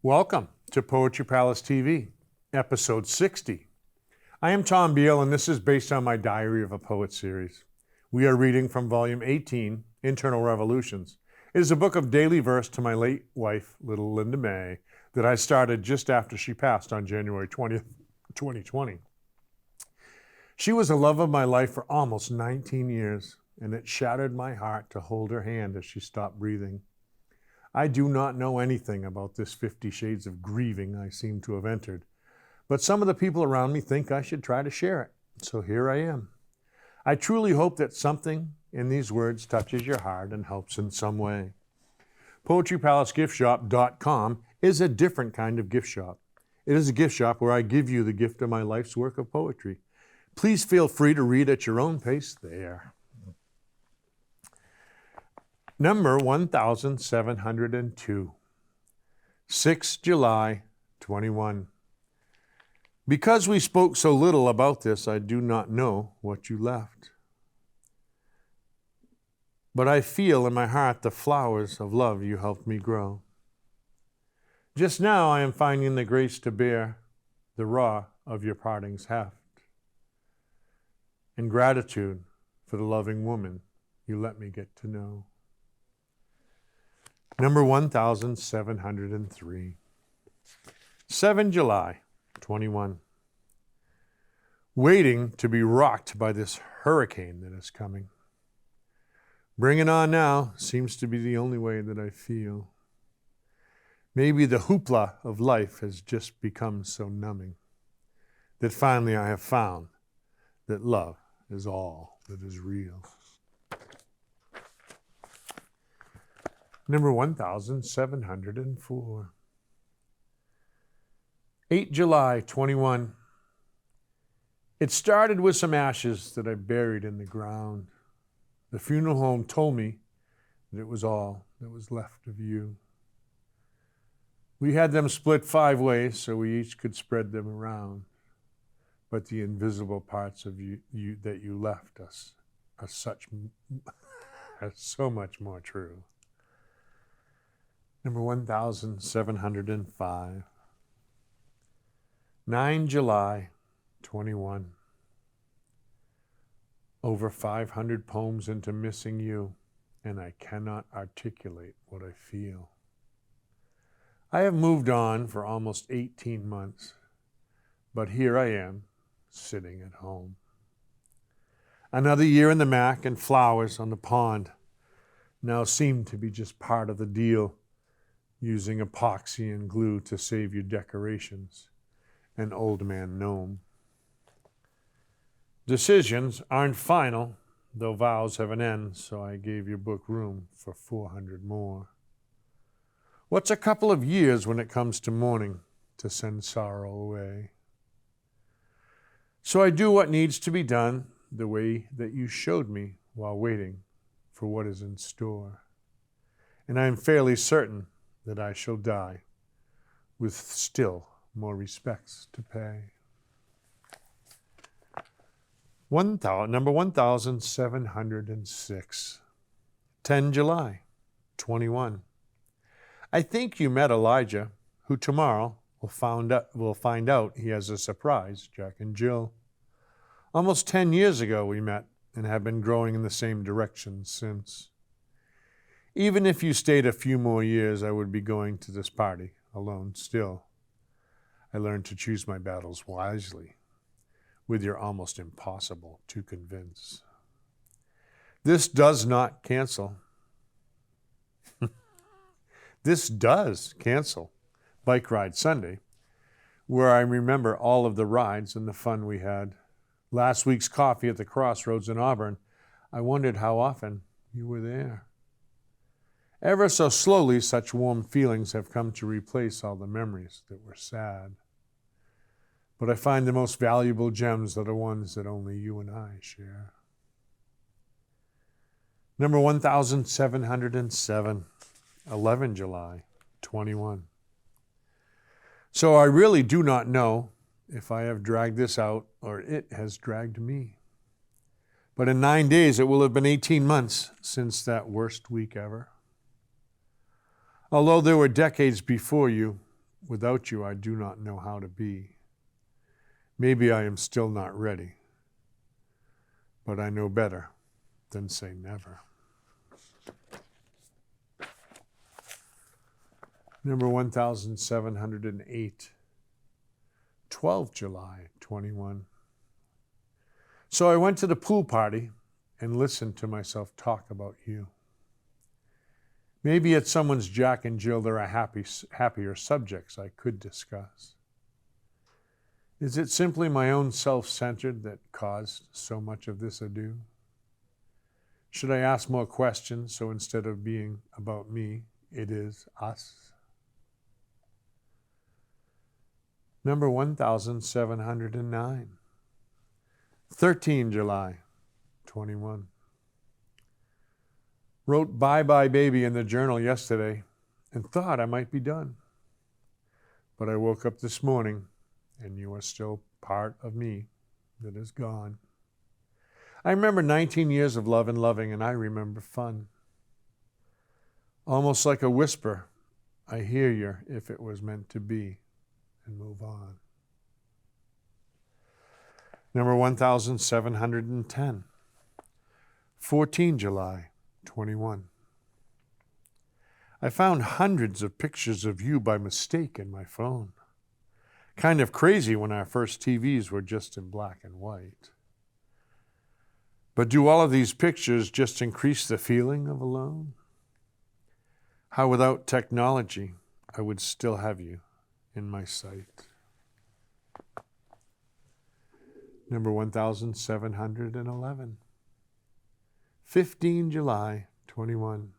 Welcome to Poetry Palace TV, episode 60. I am Tom Beal, and this is based on my Diary of a Poet series. We are reading from volume 18, Internal Revolutions. It is a book of daily verse to my late wife, little Linda May, that I started just after she passed on January 20th, 2020. She was the love of my life for almost 19 years, and it shattered my heart to hold her hand as she stopped breathing. I do not know anything about this 50 shades of grieving I seem to have entered, but some of the people around me think I should try to share it, so here I am. I truly hope that something in these words touches your heart and helps in some way. PoetryPalaceGiftShop.com is a different kind of gift shop. It is a gift shop where I give you the gift of my life's work of poetry. Please feel free to read at your own pace there. Number 1702, 6 July 21. Because we spoke so little about this, I do not know what you left. But I feel in my heart the flowers of love you helped me grow. Just now I am finding the grace to bear the raw of your parting's heft, and gratitude for the loving woman you let me get to know. Number 1703, 7 July 21. Waiting to be rocked by this hurricane that is coming. Bring it on now seems to be the only way that I feel. Maybe the hoopla of life has just become so numbing that finally I have found that love is all that is real. Number 1704. 8 July 21. It started with some ashes that I buried in the ground. The funeral home told me that it was all that was left of you. We had them split 5 ways so we each could spread them around. But the invisible parts of you that you left us are so much more true. Number 1705. 9 July 21. Over 500 poems into missing you, and I cannot articulate what I feel. I have moved on for almost 18 months, but here I am, sitting at home. Another year in the Mac and flowers on the pond now seem to be just part of the deal. Using epoxy and glue to save your decorations, an old man gnome. Decisions aren't final, though vows have an end, so I gave your book room for 400 more. What's a couple of years when it comes to mourning to send sorrow away? So I do what needs to be done the way that you showed me while waiting for what is in store. And I am fairly certain that I shall die with still more respects to pay. Number 1706, 10 July 21. I think you met Elijah, who tomorrow will find out he has a surprise, Jack and Jill. Almost 10 years ago we met and have been growing in the same direction since. Even if you stayed a few more years, I would be going to this party alone still. I learned to choose my battles wisely, with your almost impossible to convince. This does not cancel. This does cancel Bike Ride Sunday, where I remember all of the rides and the fun we had. Last week's coffee at the Crossroads in Auburn, I wondered how often you were there. Ever so slowly, such warm feelings have come to replace all the memories that were sad. But I find the most valuable gems are the ones that only you and I share. Number 1707, 11 July 21. So I really do not know if I have dragged this out or it has dragged me. But in 9 days, it will have been 18 months since that worst week ever. Although there were decades before you, Without you, I do not know how to be. Maybe I am still not ready, but I know better than say never. Number 1708, 12 July 21. So I went to the pool party and listened to myself talk about you. Maybe at someone's Jack and Jill there are happier subjects I could discuss. Is it simply my own self-centered that caused so much of this ado? Should I ask more questions so instead of being about me, it is us? Number 1709, 13 July 21. Wrote Bye Bye Baby in the journal yesterday and thought I might be done. But I woke up this morning and you are still part of me that is gone. I remember 19 years of love and loving, and I remember fun. Almost like a whisper, I hear you if it was meant to be, and move on. Number 1710, 14 July 21. I found hundreds of pictures of you by mistake in my phone. Kind of crazy when our first TVs were just in black and white. But do all of these pictures just increase the feeling of alone? How without technology, I would still have you in my sight. Number 1711, 15 July 21.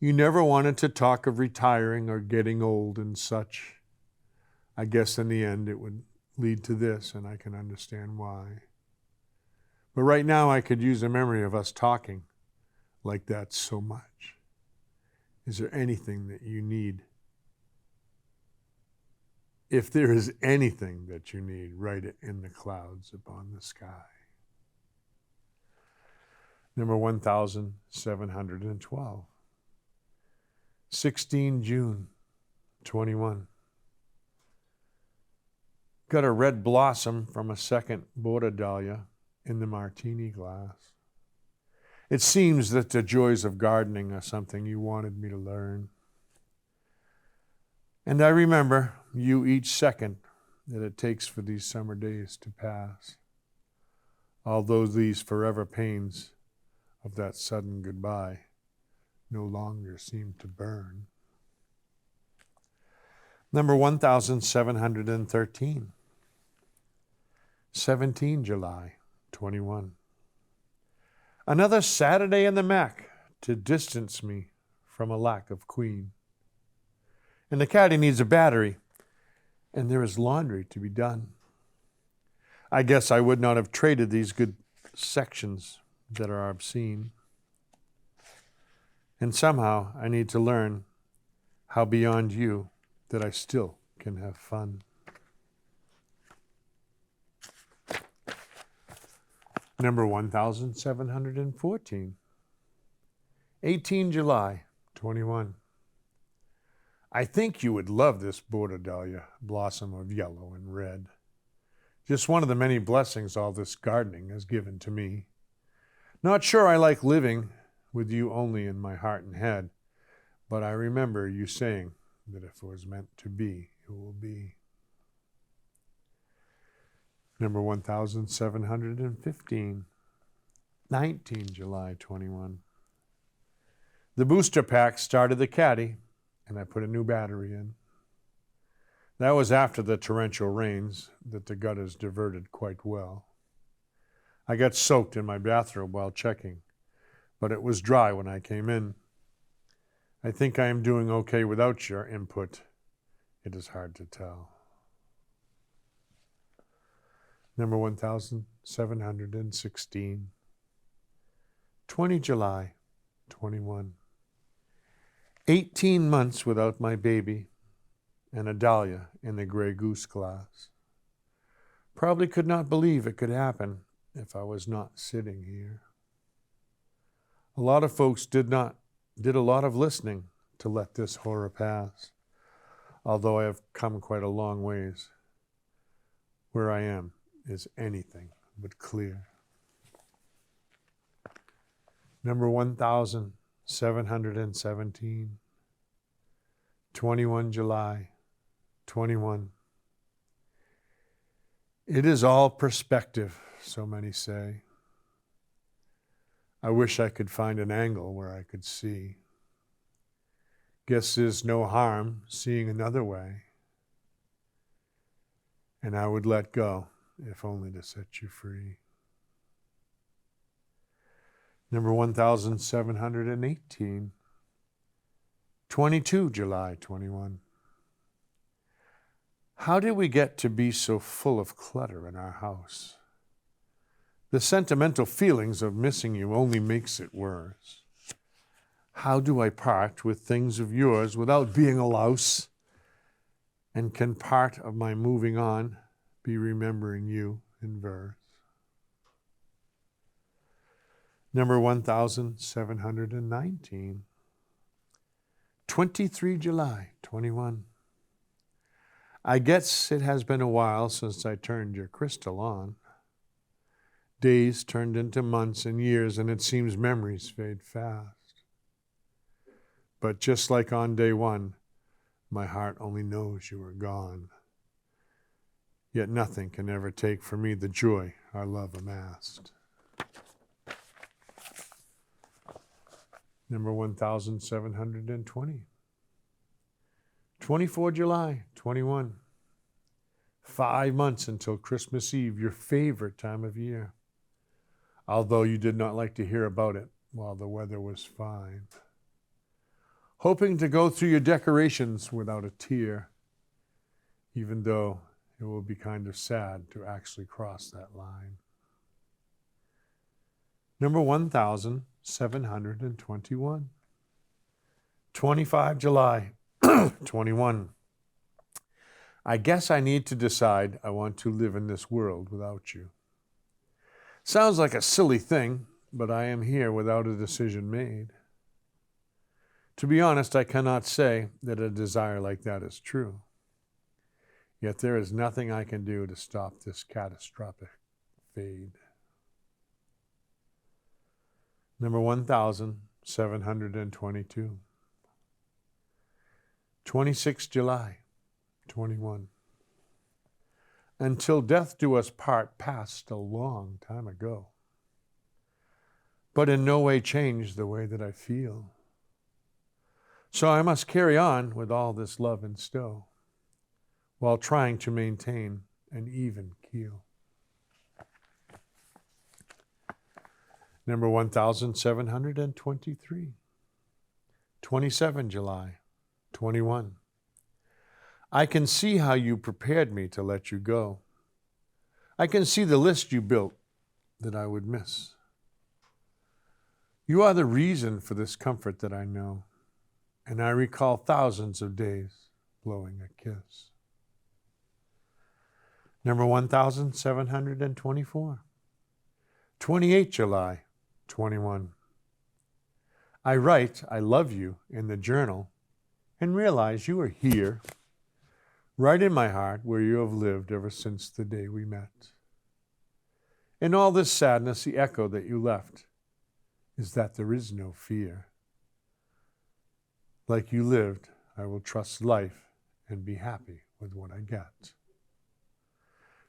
You never wanted to talk of retiring or getting old and such. I guess in the end it would lead to this, and I can understand why. But right now I could use a memory of us talking like that so much. Is there anything that you need? If there is anything that you need, write it in the clouds upon the sky. Number 1712, 16 June 21. Got a red blossom from a second border dahlia in the martini glass. It seems that the joys of gardening are something you wanted me to learn. And I remember you each second that it takes for these summer days to pass, although these forever pains of that sudden goodbye no longer seem to burn. Number 1713, 17 July 21. Another Saturday in the Mac to distance me from a lack of queen. And the caddy needs a battery, and there is laundry to be done. I guess I would not have traded these good sections that are obscene. And somehow I need to learn how beyond you that I still can have fun. Number 1714, 18 July 21. I think you would love this border dahlia blossom of yellow and red. Just one of the many blessings all this gardening has given to me. Not sure I like living with you only in my heart and head, but I remember you saying that if it was meant to be, it will be. Number 1715, 19 July 21. The booster pack started the caddy, and I put a new battery in. That was after the torrential rains that the gutters diverted quite well. I got soaked in my bathrobe while checking, but it was dry when I came in. I think I am doing okay without your input. It is hard to tell. Number 1716, 20 July 21. 18 months without my baby and a dahlia in the gray goose glass. Probably could not believe it could happen if I was not sitting here. A lot of folks did a lot of listening to let this horror pass. although I have come quite a long ways. Where I am is anything but clear. Number 1717, 21 July, 21. It is all perspective, so many say. I wish I could find an angle where I could see. Guess there's no harm seeing another way. And I would let go, if only to set you free. Number 1718, 22 July, 21. How did we get to be so full of clutter in our house? The sentimental feelings of missing you only makes it worse. How do I part with things of yours without being a louse? And can part of my moving on be remembering you in verse? Number 1719, 23 July, 21. I guess it has been a while since I turned your crystal on. Days turned into months and years, and it seems memories fade fast. But just like on day one, my heart only knows you are gone. Yet nothing can ever take from me the joy our love amassed. Number 1720, 24 July, 21. 5 months until Christmas Eve, your favorite time of year. Although you did not like to hear about it while the weather was fine. Hoping to go through your decorations without a tear, even though it will be kind of sad to actually cross that line. Number 1721, 25 July, 21. I guess I need to decide I want to live in this world without you. Sounds like a silly thing, but I am here without a decision made. To be honest, I cannot say that a desire like that is true. Yet there is nothing I can do to stop this catastrophic fade. Number 1722, 26 July, 21. Until death do us part passed a long time ago, but in no way changed the way that I feel. So I must carry on with all this love in stow, while trying to maintain an even keel. Number 1723, 27 July, 21. I can see how you prepared me to let you go. I can see the list you built that I would miss. You are the reason for this comfort that I know, and I recall thousands of days blowing a kiss. Number 1724, 28 July, 21. I write, I love you in the journal and realize you are here, right in my heart where you have lived ever since the day we met. In all this sadness, the echo that you left is that there is no fear. Like you lived, I will trust life and be happy with what I get.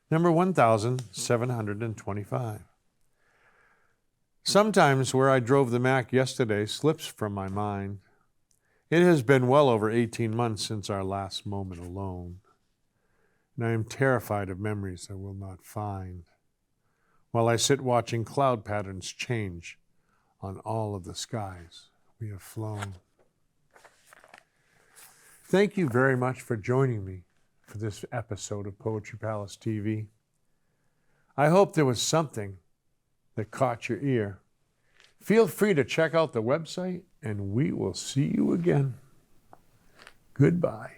Number 1725. Sometimes where I drove the Mac yesterday slips from my mind. It has been well over 18 months since our last moment alone, and I am terrified of memories I will not find, while I sit watching cloud patterns change on all of the skies we have flown. Thank you very much for joining me for this episode of Poetry Palace TV. I hope there was something that caught your ear. Feel free to check out the website, and we will see you again. Goodbye.